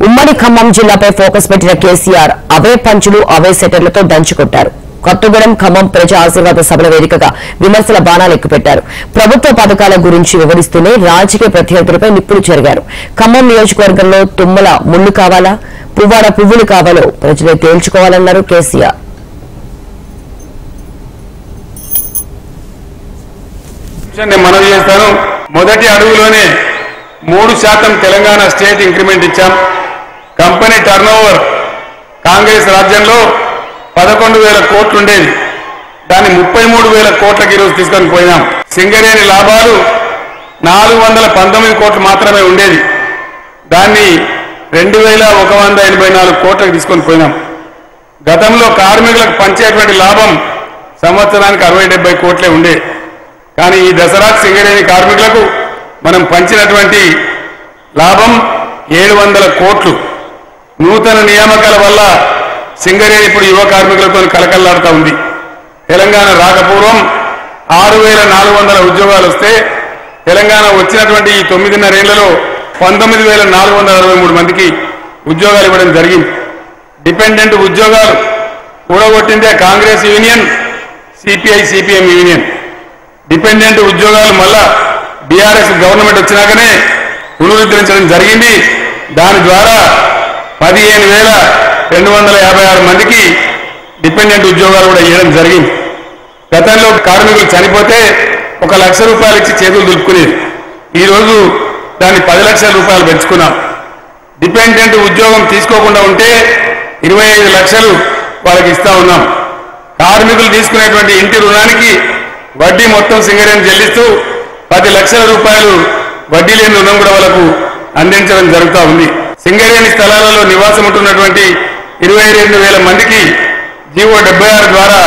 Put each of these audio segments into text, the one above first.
ఉమ్మడి ఖమ్మం జిల్లాపై ఫోకస్ పెట్టిన కేసీఆర్ అవే పంచులు అవే సెటర్లతో దంచుకొట్టారు. కొత్తగూడెం ఖమ్మం ప్రజా ఆశీర్వాద సభల వేదికగా విమర్శల బాణాలు ఎక్కుపెట్టారు. ప్రభుత్వ పథకాల గురించి వివరిస్తూనే రాజకీయ ప్రత్యర్థులపై నిప్పులు చెరిగారు. ఖమ్మం నియోజకవర్గంలో తుమ్మల ముళ్లు కావాలా, పువ్వాడ పువ్వులు కావాలో ప్రజలే తేల్చుకోవాలన్నారు కేసీఆర్. మనవి చేస్తాను. మొదటి అడుగులోనే 3% తెలంగాణ స్టేట్ ఇంక్రిమెంట్ ఇచ్చాం. కంపెనీ టర్నోవర్ కాంగ్రెస్ రాజ్యంలో 11,000 కోట్లు ఉండేది, దాన్ని 33,000 కోట్లకి ఈరోజు తీసుకొని పోయినాం. సింగరేణి లాభాలు 419 కోట్లు మాత్రమే ఉండేది, దాన్ని 2,184 కోట్లకు తీసుకొని పోయినాం. గతంలో కార్మికులకు పంచేటువంటి లాభం సంవత్సరానికి 60-70 కోట్లే ఉండే, కానీ ఈ దసరా సింగరేణి కార్మికులకు మనం పంచినటువంటి లాభం 700 కోట్లు. నూతన నియామకాల వల్ల సింగరేణి ఇప్పుడు యువ కార్మికులతో కలకల్లాడుతూ ఉంది. తెలంగాణ రాకపూర్వం 6,400 ఉద్యోగాలు వస్తే తెలంగాణ వచ్చినటువంటి ఈ 9.5 ఏళ్లలో 19,463 మందికి ఉద్యోగాలు ఇవ్వడం జరిగింది. డిపెండెంట్ ఉద్యోగాలు కూడగొట్టిందే Congress union, CPI CPM union. Dependent ఉద్యోగాలు మళ్ళా బీఆర్ఎస్ గవర్నమెంట్ వచ్చినాకనే పునరుద్ధరించడం జరిగింది. దాని ద్వారా 15,256 మందికి డిపెండెంట్ ఉద్యోగాలు కూడా ఇవ్వడం జరిగింది. గతంలో కార్మికులు చనిపోతే 1 లక్ష రూపాయలు ఇచ్చి చేతులు దులుపుకునేది, ఈరోజు దాన్ని 10 లక్షల రూపాయలు పెంచుకున్నాం. డిపెండెంట్ ఉద్యోగం తీసుకోకుండా ఉంటే 25 లక్షలు వాళ్ళకి ఇస్తా ఉన్నాం. కార్మికులు తీసుకునేటువంటి ఇంటి రుణానికి వడ్డీ మొత్తం సింగరేణి చెల్లిస్తూ 10 లక్షల రూపాయలు వడ్డీ లేని రుణం కూడా వాళ్ళకు అందించడం జరుగుతూ ఉంది. సింగరేణి స్థలాలలో నివాసం ఉంటున్నటువంటి 22,000 మందికి జీవో 76 ద్వారా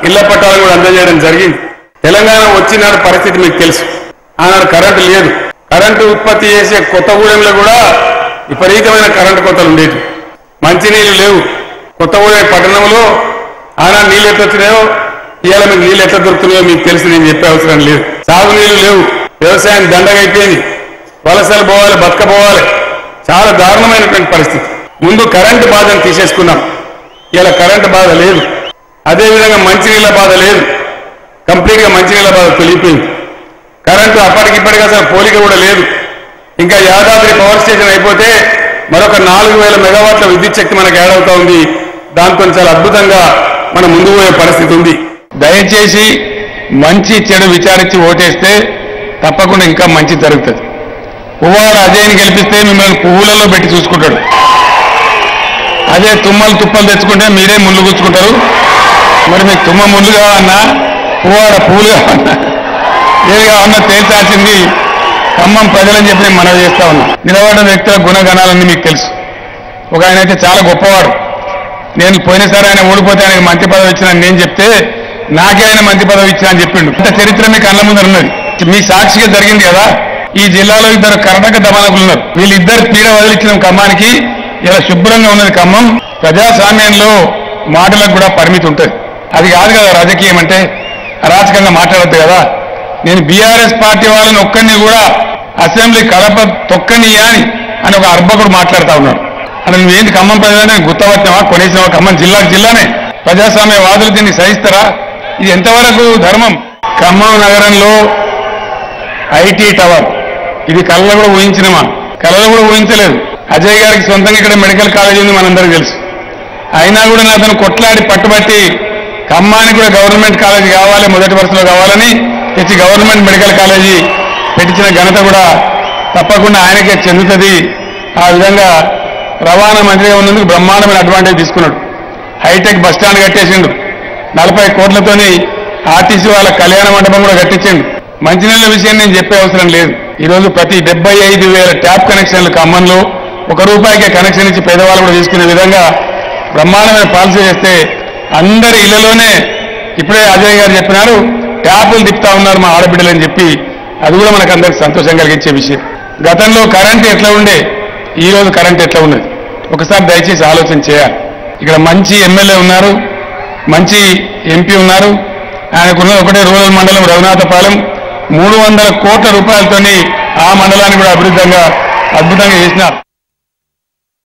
ఇళ్ల పట్టాలను కూడా అందజేయడం జరిగింది. తెలంగాణ వచ్చిన పరిస్థితి మీకు తెలుసు. ఆనాడు కరెంటు లేదు. కరెంటు ఉత్పత్తి చేసే కొత్తగూడెంలో కూడా విపరీతమైన కరెంటు కోతలు ఉండేవి. మంచినీళ్లు లేవు. కొత్తగూడెం పట్టణంలో ఆనాడు నీళ్ళు ఎట్లా వచ్చినాయో ఇవాళ మీకు నీళ్ళు ఎట్లా దొరుకుతున్నాయో మీకు తెలిసి నేను చెప్పే అవసరం లేదు. సాగునీళ్లు లేవు. వ్యవసాయం దండగైపోయింది. వలసలు పోవాలి, బతకపోవాలి. చాలా దారుణమైనటువంటి పరిస్థితి. ముందు కరెంటు బాధను తీసేసుకున్నాం, ఇలా కరెంటు బాధ లేదు. అదేవిధంగా మంచినీళ్ళ బాధ లేదు. కంప్లీట్గా మంచినీళ్ళ బాధ తొలిగిపోయింది. కరెంటు అప్పటికిప్పటికీ అసలు పోలిక కూడా లేదు. ఇంకా యాదాద్రి పవర్ స్టేషన్ అయిపోతే మరొక 4,000 మెగావాట్ల విద్యుత్ శక్తి మనకు యాడ్ అవుతా ఉంది. దాంతో చాలా అద్భుతంగా మనం ముందుకు పోయే పరిస్థితి ఉంది. దయచేసి మంచి చెడు విచారించి ఓటేస్తే తప్పకుండా ఇంకా మంచి జరుగుతుంది. పువ్వాడ అజయ్ని గెలిపిస్తే మిమ్మల్ని పువ్వులలో పెట్టి చూసుకుంటాడు. అదే తుమ్మలు తుప్పలు తెచ్చుకుంటే మీరే ముళ్ళు గుచ్చుకుంటారు. మరి మీకు తుమ్మ ముళ్ళు కావన్నా, పువ్వాడ పువ్వులు కావన్నా, ఏది కావన్నా తేల్చాల్సింది ఖమ్మం ప్రజలని చెప్పి నేను మనవి చేస్తా ఉన్నా. నిలబడిన వ్యక్తుల గుణగణాలన్నీ మీకు తెలుసు. ఒక ఆయన అయితే చాలా గొప్పవాడు. నేను పోయినసారి ఆయన ఓడిపోతే ఆయనకు మంత్రి పదవి ఇచ్చినా నేను చెప్తే నాకే ఆయన మంత్రి పదవి ఇచ్చినా అని చెప్పిండు. అంత చరిత్ర మీ కళ్ళ ముందర ఉన్నది. మీ సాక్షిగా జరిగింది కదా. ఈ జిల్లాలో 2 కర్ణాటక దమనకులు ఉన్నారు. వీళ్ళిద్దరు పీడ వదిలించిన ఖమ్మానికి ఇలా శుభ్రంగా ఉన్నది ఖమ్మం. ప్రజాస్వామ్యంలో మాటలకు కూడా పరిమితి ఉంటుంది. అది కాదు కదా రాజకీయం అంటే. అరాచకంగా మాట్లాడద్దు కదా. నేను బీఆర్ఎస్ పార్టీ వాళ్ళని ఒక్కరిని కూడా అసెంబ్లీ కడప తొక్కనియా అని ఒక అర్భకుడు మాట్లాడుతూ ఉన్నాడు. అని నువ్వేంటి ఖమ్మం ప్రజలనే గుర్తవచ్చినావా, కొనేసినావా? ఖమ్మం జిల్లానే ప్రజాస్వామ్య వాదులు దీన్ని సహిస్తారా? ఇది ఎంతవరకు ధర్మం? ఖమ్మం నగరంలో ఐటీ టవర్, ఇది కళ్ళలో కూడా ఊహించినమా? కళ్ళలో కూడా ఊహించలేదు. అజయ్ గారికి సొంతంగా ఇక్కడ మెడికల్ కాలేజీ ఉంది, మనందరికీ తెలుసు. అయినా కూడా అతను కొట్లాడి పట్టుబట్టి ఖమ్మానికి కూడా గవర్నమెంట్ కాలేజీ కావాలి, మొదటి వరుసలో కావాలని తెచ్చి గవర్నమెంట్ మెడికల్ కాలేజీ పెట్టించిన ఘనత కూడా తప్పకుండా ఆయనకే చెందుతుంది. ఆ విధంగా రవాణా మంత్రిగా ఉన్నందుకు బ్రహ్మాండమైన అడ్వాంటేజ్ తీసుకున్నాడు. హైటెక్ బస్టాండ్ కట్టేసిండు. 40 కోట్లతోని ఆర్టీసీ వాళ్ళ కళ్యాణ మండపం కూడా కట్టించిండు. మంచినీళ్ళ విషయం నేను చెప్పే అవసరం లేదు. ఈరోజు ప్రతి 75,000 ట్యాప్ కనెక్షన్లు ఖమ్మంలో ₹1 కనెక్షన్ ఇచ్చి పేదవాళ్ళు కూడా తీసుకునే విధంగా బ్రహ్మాండమైన పాలసీ చేస్తే అందరి ఇళ్లలోనే ఇప్పుడే అజయ్ గారు చెప్పినారు ట్యాపులు తిప్పుతా ఉన్నారు మా ఆడబిడ్డలు అని చెప్పి. అది కూడా మనకు అందరికి సంతోషం కలిగించే విషయం. గతంలో కరెంటు ఎట్లా ఉండే, ఈ రోజు కరెంట్ ఎట్లా ఉన్నది ఒకసారి దయచేసి ఆలోచన చేయాలి. ఇక్కడ మంచి ఎమ్మెల్యే ఉన్నారు, మంచి ఎంపీ ఉన్నారు. ఆయనకున్న ఒకటే రూరల్ మండలం రఘునాథపాలెం. 300 కోట్ల రూపాయలతోని ఆ మండలాన్ని కూడా అద్భుతంగా చేసినారు.